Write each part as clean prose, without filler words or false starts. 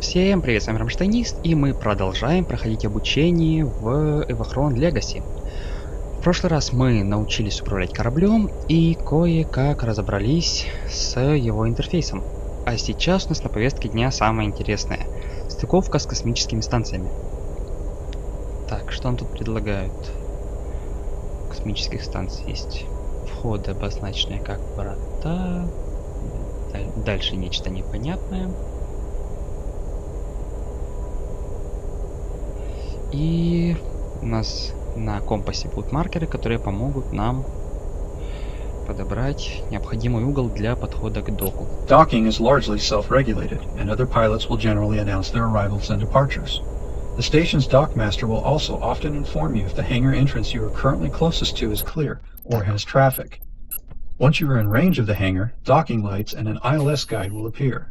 Всем привет, с вами Рамштайнист, и мы продолжаем проходить обучение в Evochron Legacy. В прошлый раз мы научились управлять кораблем и кое-как разобрались с его интерфейсом. А сейчас у нас на повестке дня самое интересное – стыковка с космическими станциями. Так, что нам тут предлагают? Космических станций есть входы, обозначенные как врата. Дальше нечто непонятное. И у нас на компасе будут маркеры, которые помогут нам подобрать необходимый угол для подхода к доку. Docking is largely self-regulated, and other pilots will generally announce their arrivals and departures. The station's dockmaster will also often inform you if the hangar entrance you are currently closest to is clear or has traffic. Once you are in range of the hangar, docking lights and an ILS guide will appear.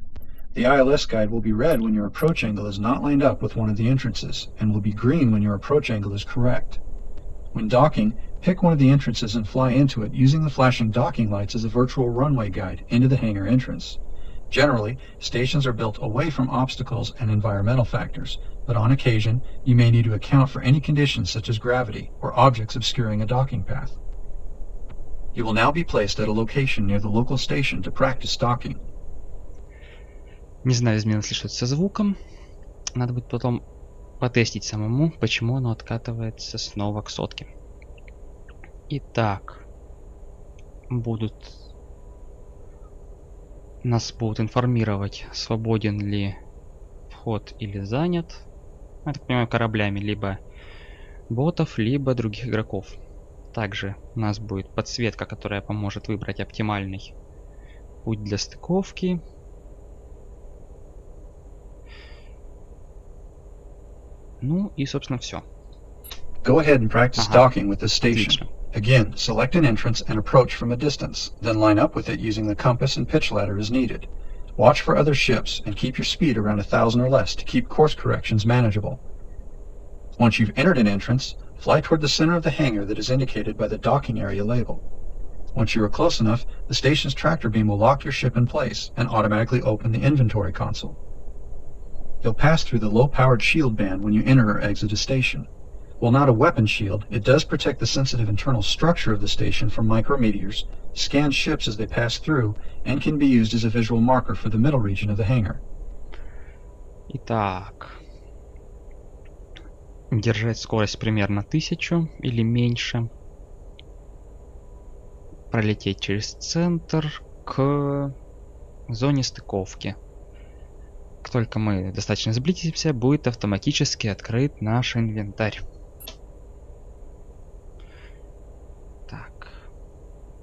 The ILS guide will be red when your approach angle is not lined up with one of the entrances, and will be green when your approach angle is correct. When docking, pick one of the entrances and fly into it using the flashing docking lights as a virtual runway guide into the hangar entrance. Generally, stations are built away from obstacles and environmental factors, but on occasion, you may need to account for any conditions such as gravity or objects obscuring a docking path. You will now be placed at a location near the local station to practice docking. Не знаю, изменилось ли что-то со звуком. Надо будет потом потестить самому, почему оно откатывается снова к сотке. Итак, нас будут информировать, свободен ли вход или занят. Я так понимаю, кораблями либо ботов, либо других игроков. Также у нас будет подсветка, которая поможет выбрать оптимальный путь для стыковки. Ну и, собственно, все. Go ahead and practice docking with this station. Again, select an entrance and approach from a distance, then line up with it using the compass and pitch ladder as needed. Watch for other ships and keep your speed around 1,000 or less to keep course corrections manageable. Once you've entered an entrance, fly toward the center of the hangar that is indicated by the docking area label. Once you are close enough, the station's tractor beam will lock your ship in place and automatically open the inventory console. You'll pass through the low-powered shield band when you enter or exit a station. While not a weapon shield, it does protect the sensitive internal structure of the station from micrometeors, scan ships as they pass through, and can be used as a visual marker for the middle region of the hangar. Итак, держать скорость примерно 1000 или меньше. Пролететь через центр к зоне стыковки. Как только мы достаточно сблизимся, будет автоматически открыт наш инвентарь. Так,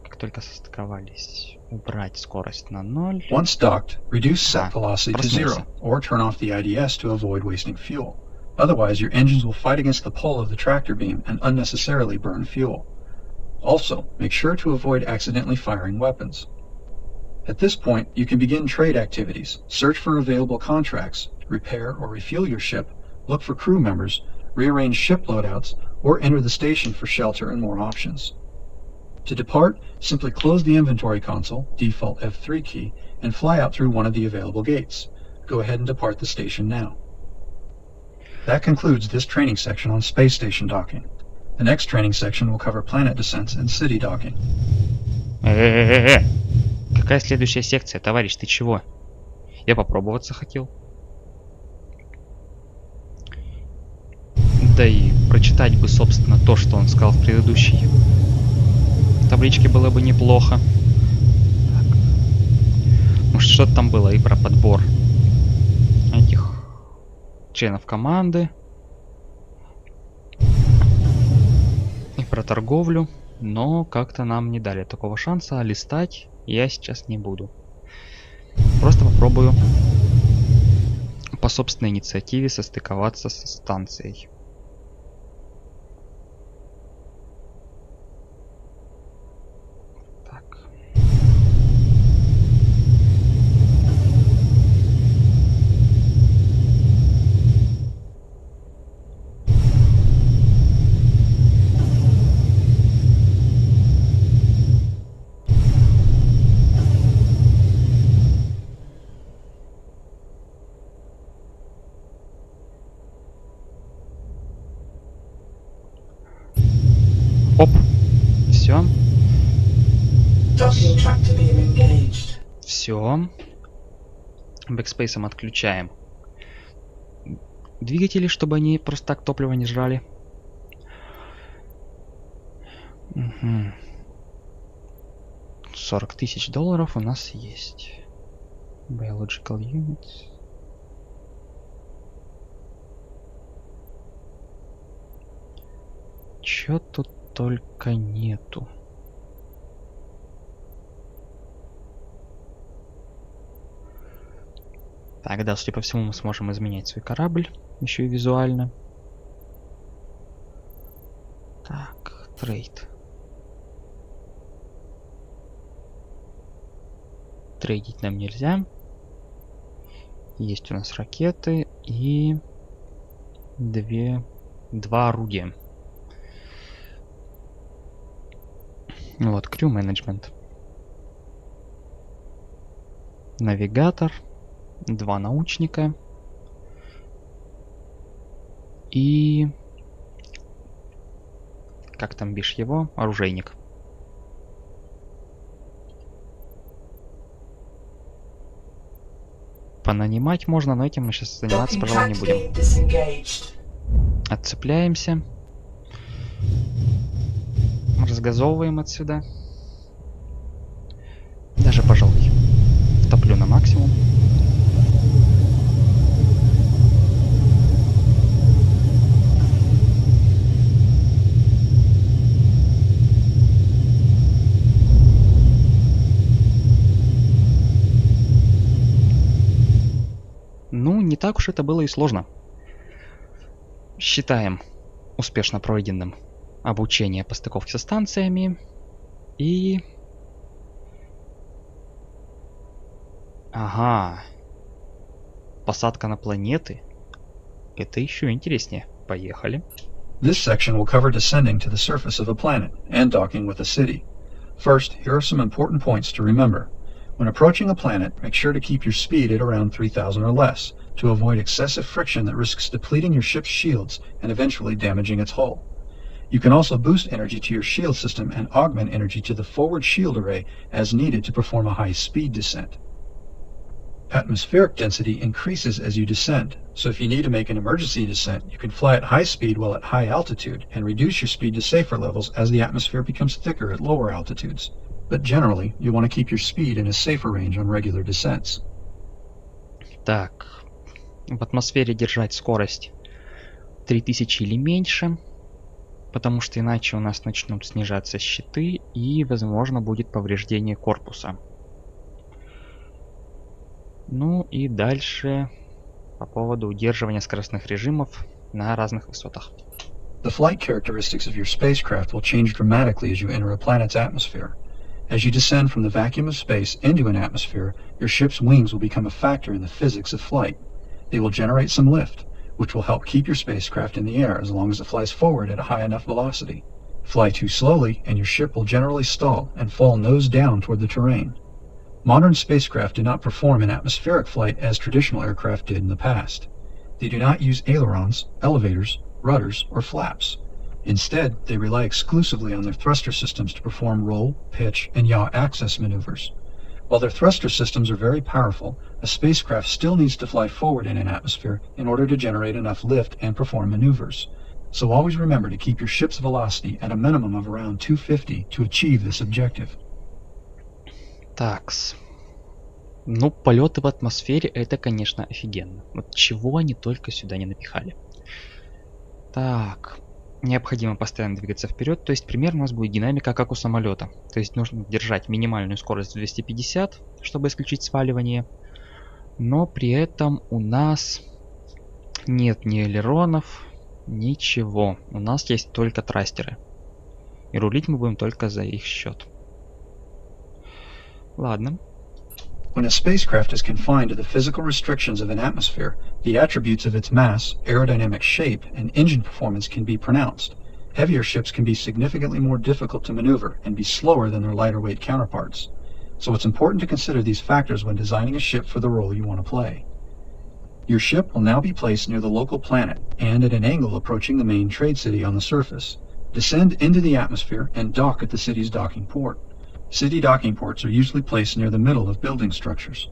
как только состыковались, убрать скорость на 0. Once docked, reduce set velocity to 0, or turn off the IDS to avoid wasting fuel. Otherwise, your engines will fight against the pull of the tractor beam and unnecessarily burn fuel. Also, make sure to avoid accidentally firing weapons. At this point, you can begin trade activities, search for available contracts, repair or refuel your ship, look for crew members, rearrange ship loadouts, or enter the station for shelter and more options. To depart, simply close the inventory console, default F3 key, and fly out through one of the available gates. Go ahead and depart the station now. That concludes this training section on space station docking. The next training section will cover planet descents and city docking. Какая следующая секция, товарищ, ты чего? Я попробоваться хотел. Да и прочитать бы, собственно, то, что он сказал в предыдущей табличке, было бы неплохо. Так. Может, что-то там было и про подбор этих членов команды. И про торговлю. Но как-то нам не дали такого шанса, а листать я сейчас не буду. Просто попробую по собственной инициативе состыковаться со станцией. Так. Оп. Все. Docking tractor beam engaged. Все. Бэкспейсом отключаем двигатели, чтобы они просто так топливо не жрали. Угу. 40 тысяч долларов у нас есть. Biological units. Чё тут только нету. Так, да, судя по всему, мы сможем изменять свой корабль, еще и визуально. Так, трейд. Трейдить нам нельзя. Есть у нас ракеты и два орудия. Вот, crew management. Навигатор. 2 научника. И... как там бишь его? Оружейник. Понанимать можно, но этим мы сейчас заниматься, пожалуй, не будем. Отцепляемся. Разгазовываем отсюда. Даже, пожалуй, втоплю на максимум. Ну, не так уж это было и сложно. Считаем успешно пройденным обучение по стыковке со станциями. И... ага. Посадка на планеты. Это еще интереснее. Поехали. This section will cover descending to the surface of a planet and docking with a city. First, here are some important points to remember. When approaching a planet, make sure to keep your speed at around 3,000 or less to avoid excessive friction that risks depleting your ship's shields and eventually damaging its hull. You can also boost energy to your shield system and augment energy to the forward shield array as needed to perform a high-speed descent. Atmospheric density increases as you descend, so if you need to make an emergency descent, you can fly at high speed while at high altitude and reduce your speed to safer levels as the atmosphere becomes thicker at lower altitudes. But generally, you want to keep your speed in a safer range on regular descents. Так, в атмосфере держать скорость 3000 или меньше, потому что иначе у нас начнут снижаться щиты и, возможно, будет повреждение корпуса. Ну и дальше по поводу удерживания скоростных режимов на разных высотах. The flight characteristics of your spacecraft will change dramatically as you enter a planet's atmosphere. As you descend from the vacuum of space into an atmosphere, your ship's wings will become a factor in the physics of flight. They will generate some lift, which will help keep your spacecraft in the air as long as it flies forward at a high enough velocity. Fly too slowly, and your ship will generally stall and fall nose down toward the terrain. Modern spacecraft do not perform in atmospheric flight as traditional aircraft did in the past. They do not use ailerons, elevators, rudders, or flaps. Instead, they rely exclusively on their thruster systems to perform roll, pitch, and yaw access maneuvers. While their thruster systems are very powerful, a spacecraft still needs to fly forward in an atmosphere in order to generate enough lift and perform maneuvers. So always remember to keep your ship's velocity at a minimum of around 250 to achieve this objective. Такс. Ну, полеты в атмосфере это, конечно, офигенно. Вот чего они только сюда не напихали. Так. Необходимо постоянно двигаться вперед, то есть примерно у нас будет динамика как у самолета. То есть нужно держать минимальную скорость 250, чтобы исключить сваливание. Но при этом у нас нет ни элеронов, ничего. У нас есть только трастеры. И рулить мы будем только за их счет. Ладно. When a spacecraft is confined to the physical restrictions of an atmosphere, the attributes of its mass, aerodynamic shape, and engine performance can be pronounced. Heavier ships can be significantly more difficult to maneuver and be slower than their lighter weight counterparts. So it's important to consider these factors when designing a ship for the role you want to play. Your ship will now be placed near the local planet and at an angle approaching the main trade city on the surface. Descend into the atmosphere and dock at the city's docking port. City docking ports are usually placed near the middle of building structures.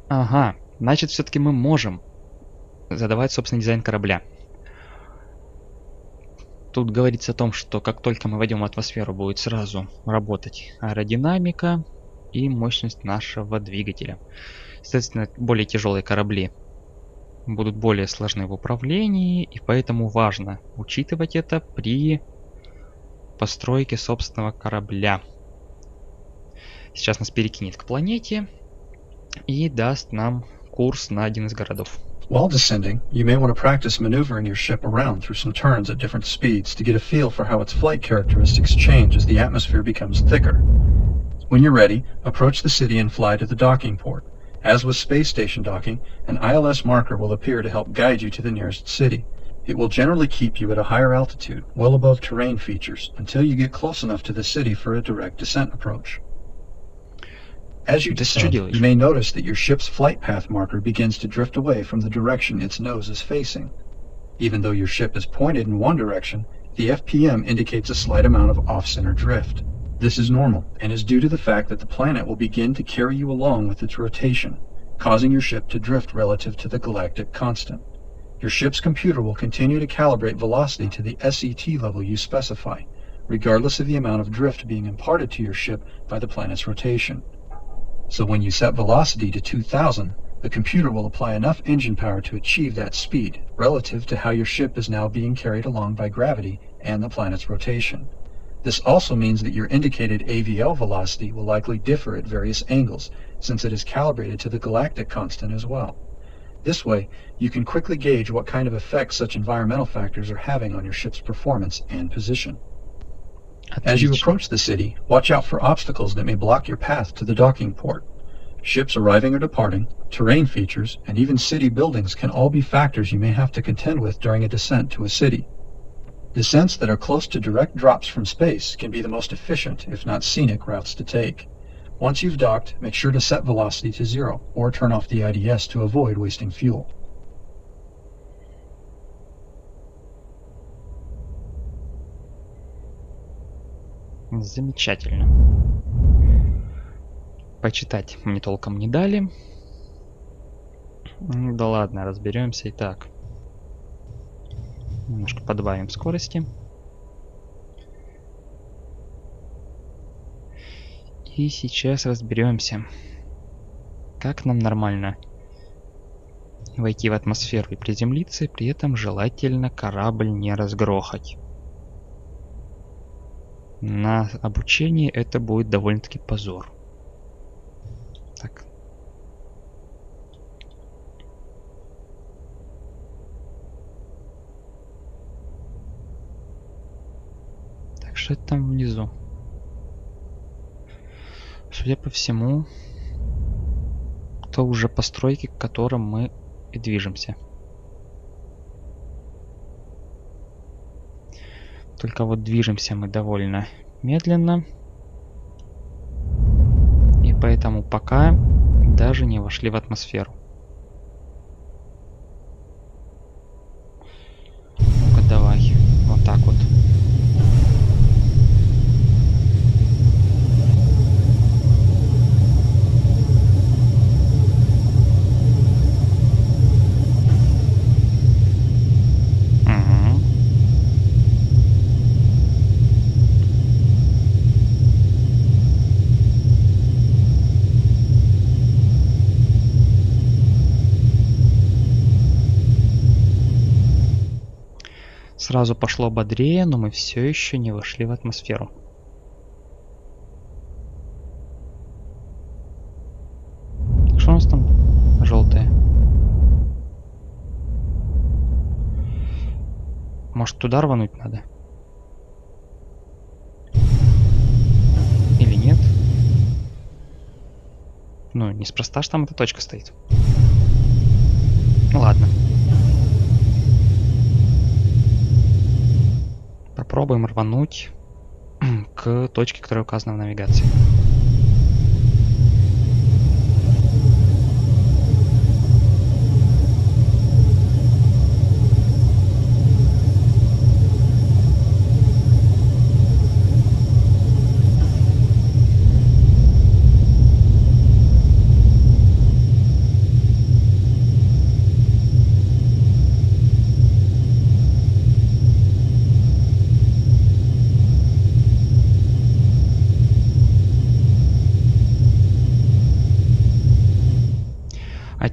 Ага, значит, все-таки мы можем задавать собственный дизайн корабля. Тут говорится о том, что как только мы войдем в атмосферу, будет сразу работать аэродинамика и мощность нашего двигателя. Соответственно, более тяжелые корабли будут более сложны в управлении, и поэтому важно учитывать это при постройке собственного корабля. Сейчас нас перекинет к планете и даст нам курс на один из городов. While descending, you may want to practice maneuvering your ship around through some turns at different speeds to get a feel for how its flight characteristics change as the atmosphere becomes thicker. When you're ready, approach the city and fly to the docking port. As with space station docking, an ILS marker will appear to help guide you to the nearest city. It will generally keep you at a higher altitude, well above terrain features, until you get close enough to the city for a direct descent approach. As you descend, you may notice that your ship's flight path marker begins to drift away from the direction its nose is facing. Even though your ship is pointed in one direction, the FPM indicates a slight amount of off-center drift. This is normal, and is due to the fact that the planet will begin to carry you along with its rotation, causing your ship to drift relative to the galactic constant. Your ship's computer will continue to calibrate velocity to the SET level you specify, regardless of the amount of drift being imparted to your ship by the planet's rotation. So when you set velocity to 2000, the computer will apply enough engine power to achieve that speed, relative to how your ship is now being carried along by gravity and the planet's rotation. This also means that your indicated AVL velocity will likely differ at various angles, since it is calibrated to the galactic constant as well. This way, you can quickly gauge what kind of effects such environmental factors are having on your ship's performance and position. As you approach the city, watch out for obstacles that may block your path to the docking port. Ships arriving or departing, terrain features, and even city buildings can all be factors you may have to contend with during a descent to a city. Descents that are close to direct drops from space can be the most efficient, if not scenic, routes to take. Once you've docked, make sure to set velocity to 0, or turn off the IDS to avoid wasting fuel. Замечательно. Почитать мне толком не дали. Да ладно, разберемся и так. Немножко подбавим скорости. И сейчас разберемся, как нам нормально войти в атмосферу и приземлиться, и при этом желательно корабль не разгрохать. На обучении это будет довольно-таки позор. Так. Так, что это там внизу? Судя по всему, то уже постройки, к которым мы и движемся. Только вот движемся мы довольно медленно. И поэтому пока даже не вошли в атмосферу. Ну-ка давай. Вот так вот. Сразу пошло бодрее, но мы все еще не вошли в атмосферу. Что у нас там желтое? Может, туда рвануть надо? Или нет? Ну, неспроста ж там эта точка стоит. Ну ладно. Попробуем рвануть к точке, которая указана в навигации.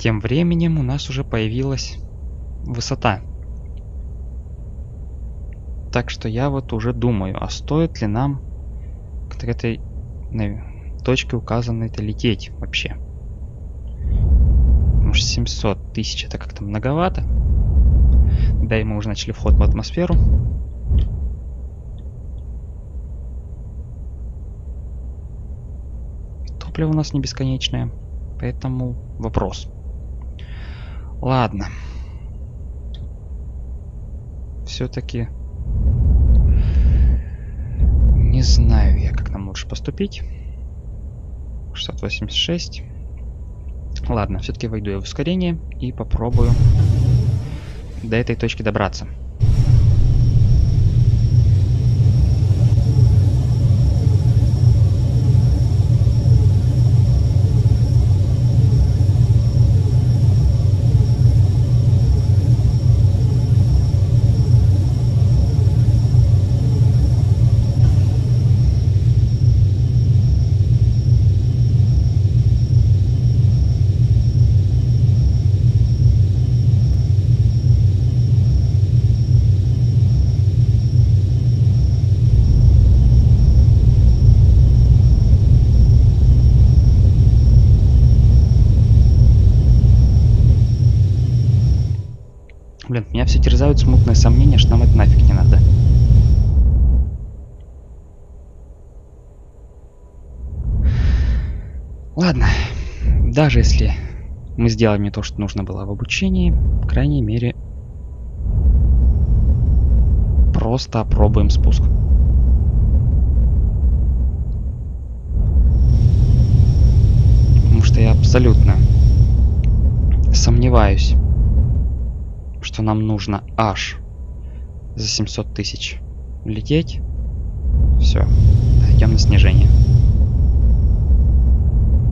тем временем у нас уже появилась высота. Так что я вот уже думаю, а стоит ли нам к этой точке указанной-то лететь вообще? Может, 700 тысяч это как-то многовато? Да, и мы уже начали вход в атмосферу. Топливо у нас не бесконечное, поэтому вопрос. Ладно. Все-таки не знаю я, как нам лучше поступить. 686. Ладно, все-таки войду я в ускорение и попробую до этой точки добраться. Блин, меня все терзают смутные сомнения, что нам это нафиг не надо. Ладно, даже если мы сделаем не то, что нужно было в обучении, по крайней мере, просто опробуем спуск. Потому что я абсолютно сомневаюсь, что нам нужно аж за 700 тысяч лететь. Все, идем на снижение.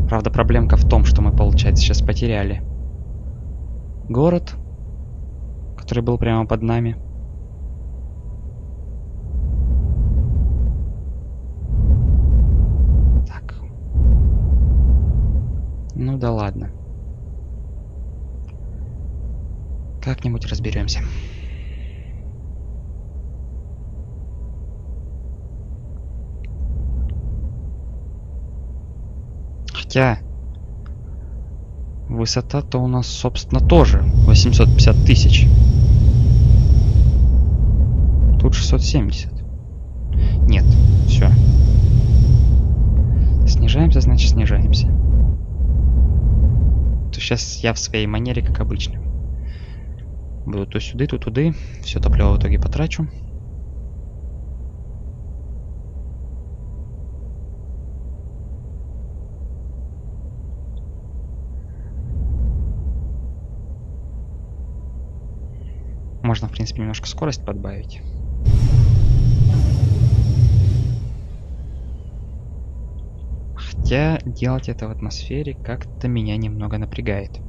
Правда, проблемка в том, что мы, получается, сейчас потеряли город, который был прямо под нами. Так. Ну да ладно. Как-нибудь разберемся. Хотя высота-то у нас, собственно, тоже 850 тысяч. Тут 670. Нет, все. Снижаемся, значит снижаемся. То сейчас я в своей манере, как обычно. Буду то сюда, то туда. Все топливо в итоге потрачу. Можно, в принципе, немножко скорость подбавить. Хотя делать это в атмосфере как-то меня немного напрягает.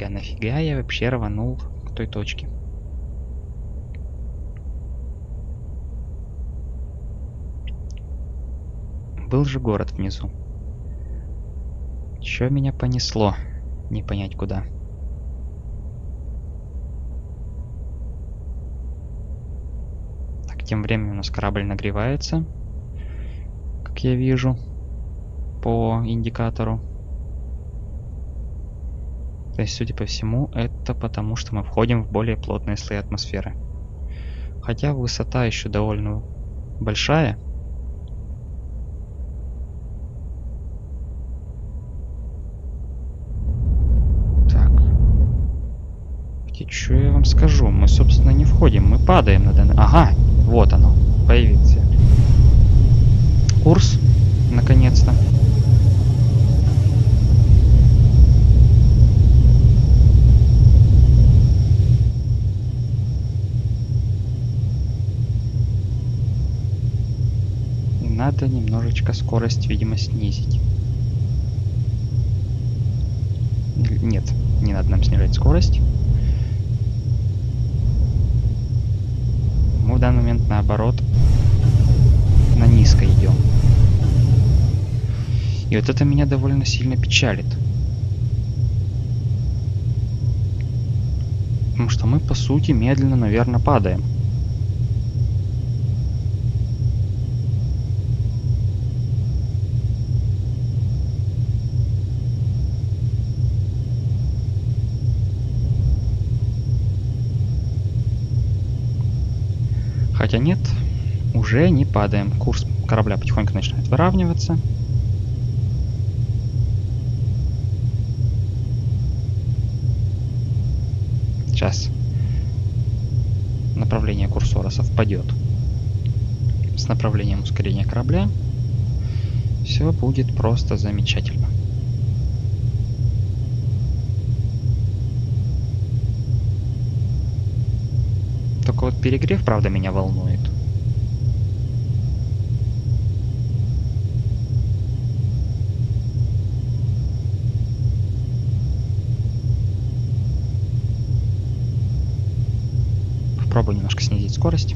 Нафига я вообще рванул к той точке? Был же город внизу. Чё меня понесло? Не понять куда. Так, тем временем у нас корабль нагревается. Как я вижу. По индикатору. То есть, судя по всему, это потому, что мы входим в более плотные слои атмосферы. Хотя высота еще довольно большая. Так. Хотя, что я вам скажу? Мы, собственно, не входим. Мы падаем на данный... Ага, вот оно. Появился. Курс. Наконец-то. Надо немножечко скорость, видимо, снизить. Нет, не надо нам снижать скорость. Мы в данный момент наоборот на низко идем. И вот это меня довольно сильно печалит. Потому что мы, по сути, медленно, наверное, падаем. Хотя нет, уже не падаем. Курс корабля потихоньку начинает выравниваться. Сейчас направление курсора совпадет с направлением ускорения корабля. Все будет просто замечательно. Только вот перегрев, правда, меня волнует. Попробую немножко снизить скорость.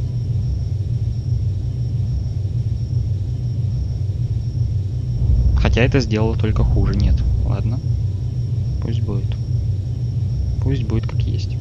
Хотя это сделало только хуже. Нет. Ладно. Пусть будет. Пусть будет как есть.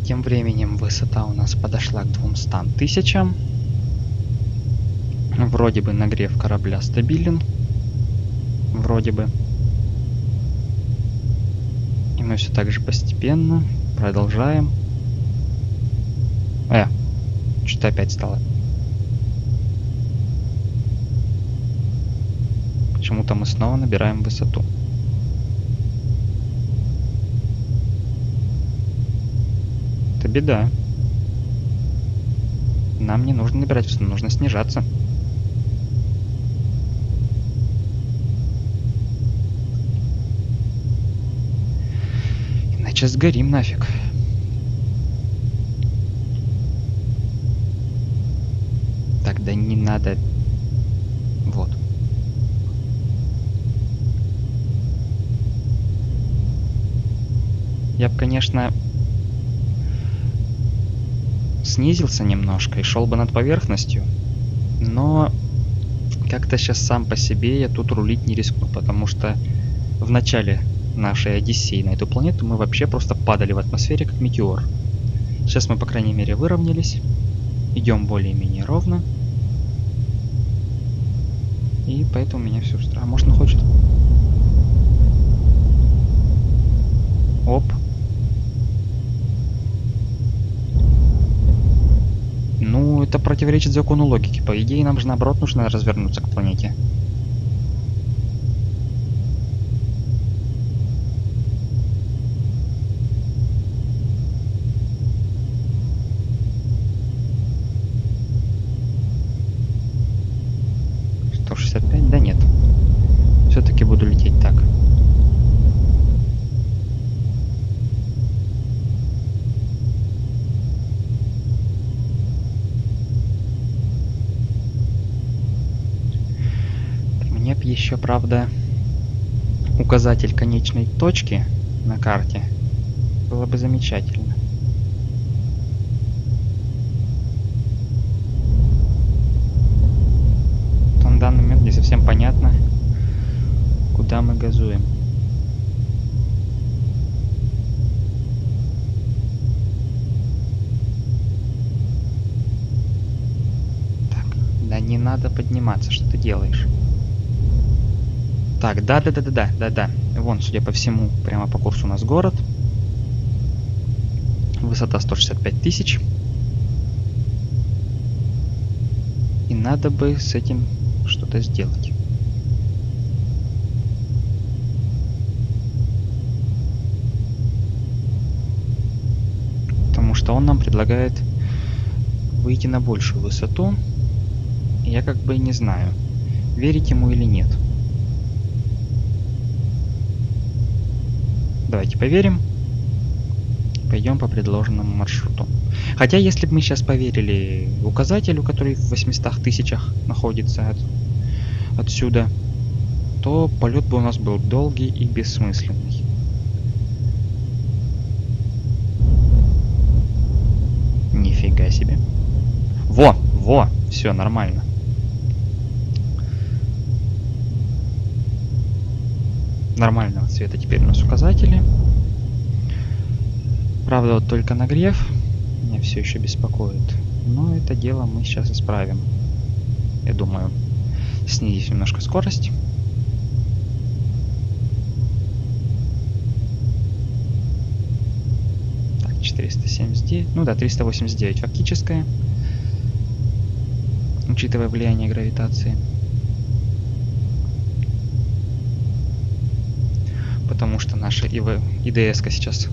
Тем временем высота у нас подошла к 200 тысячам. Вроде бы нагрев корабля стабилен. Вроде бы. И мы все так же постепенно продолжаем. Что-то опять стало. Почему-то мы снова набираем высоту. Это беда. Нам не нужно набирать высоту, нужно снижаться. Иначе сгорим нафиг. Тогда не надо. Вот. Я бы, конечно, снизился немножко и шел бы над поверхностью, но как-то сейчас сам по себе я тут рулить не рискну, потому что в начале нашей Одиссеи на эту планету мы вообще просто падали в атмосфере как метеор. Сейчас мы, по крайней мере, выровнялись, идем более-менее ровно, и поэтому меня все устраивает. А может, он хочет? Оп. Ну, это противоречит закону логики. По идее, нам же наоборот нужно развернуться к планете. Да нет. Все-таки буду лететь так. Мне б еще, правда, указатель конечной точки на карте было бы замечательно. В данный момент не совсем понятно, куда мы газуем. Так, да не надо подниматься, что ты делаешь? Так, да. Вон, судя по всему, прямо по курсу у нас город. Высота 165 тысяч. И надо бы с этим что-то сделать. что он нам предлагает выйти на большую высоту. Я как бы не знаю, верить ему или нет. Давайте поверим. Пойдем по предложенному маршруту. Хотя, если бы мы сейчас поверили указателю, который в 800 тысячах находится отсюда, то полет бы у нас был долгий и бессмысленный. Нифига себе. Во, все нормально. Нормального цвета теперь у нас указатели. Правда, вот только нагрев меня все еще беспокоит. Но это дело мы сейчас исправим. Я думаю, снизив немножко скорость. Так, 479. Ну да, 389 фактическое. Учитывая влияние гравитации. Потому что наша ИДС-ка сейчас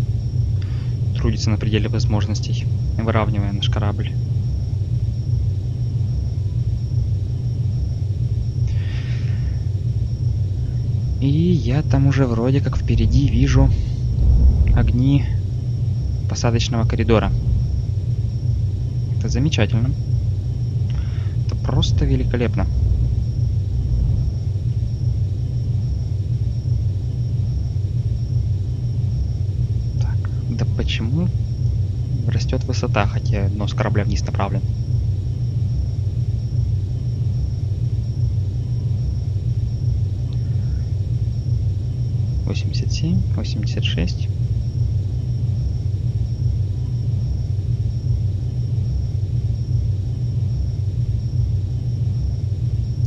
трудится на пределе возможностей, выравнивая наш корабль. И я там уже вроде как впереди вижу огни посадочного коридора. Это замечательно. Это просто великолепно. Да почему растет высота, хотя нос корабля вниз направлен? — 87, 86.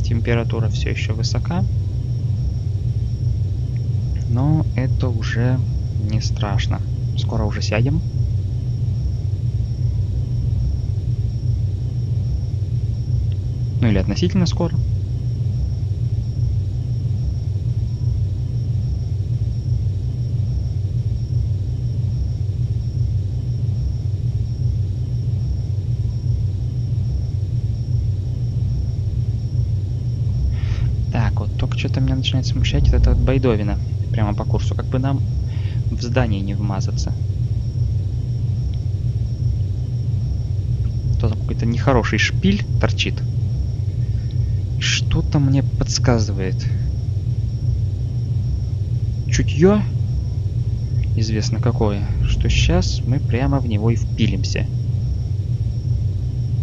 Температура все еще высока, но это уже не страшно. Скоро уже сядем. Ну или относительно скоро. Так, вот только что-то меня начинает смущать это вот байдовина. Прямо по курсу. Как бы нам в здание не вмазаться. То там какой-то нехороший шпиль торчит. Что-то мне подсказывает. Чутье, известно какое, что сейчас мы прямо в него и впилимся.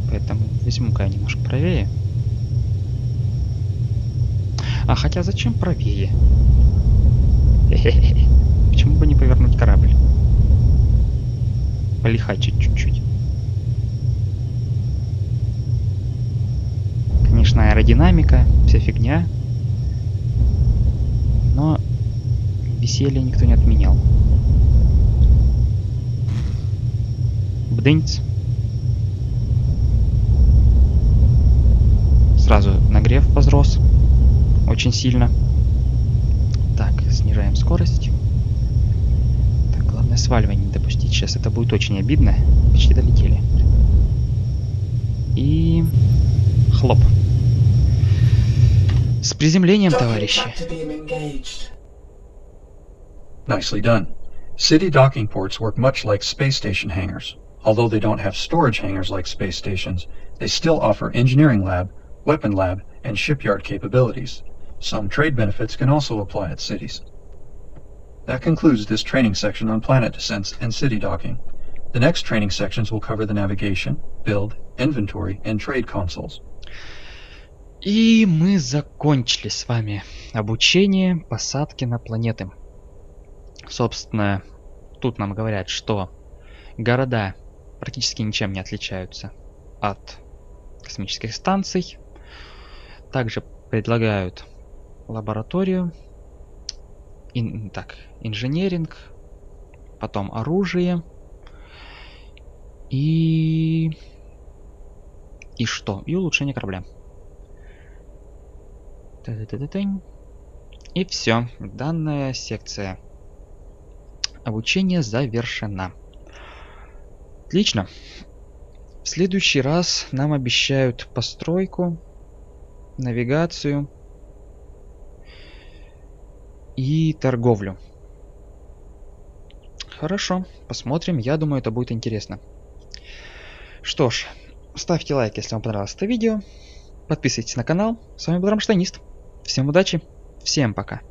Поэтому возьму-ка я немножко правее. А хотя зачем правее? Хе-хе-хе. Почему бы не повернуть корабль? Полихачить чуть-чуть. Конечно, аэродинамика, вся фигня. Но веселье никто не отменял. Бдынц. Сразу нагрев возрос. Очень сильно. Так, снижаем скорость. Так, главное сваливание не допустить. Сейчас это будет очень обидно. Почти долетели. И... хлоп. С приземлением, товарищи. Nicely done. City docking ports work much like space station hangars. Although they don't have storage hangars like space stations, they still offer engineering lab, weapon lab, and shipyard capabilities. Some trade benefits can also apply at cities. That concludes this training section on planet descents and city docking. The next training sections will cover the navigation, build, inventory, and trade consoles. И мы закончили с вами обучение посадки на планеты. Собственно, тут нам говорят, что города практически ничем не отличаются от космических станций. Также предлагают лабораторию, инженеринг, потом оружие и что? И улучшение корабля. И все. Данная секция обучения завершена. Отлично. В следующий раз нам обещают постройку, навигацию и торговлю. Хорошо, посмотрим. Я думаю, это будет интересно. Что ж, ставьте лайк, если вам понравилось это видео. Подписывайтесь на канал. С вами был Рамштайнист. Всем удачи, всем пока.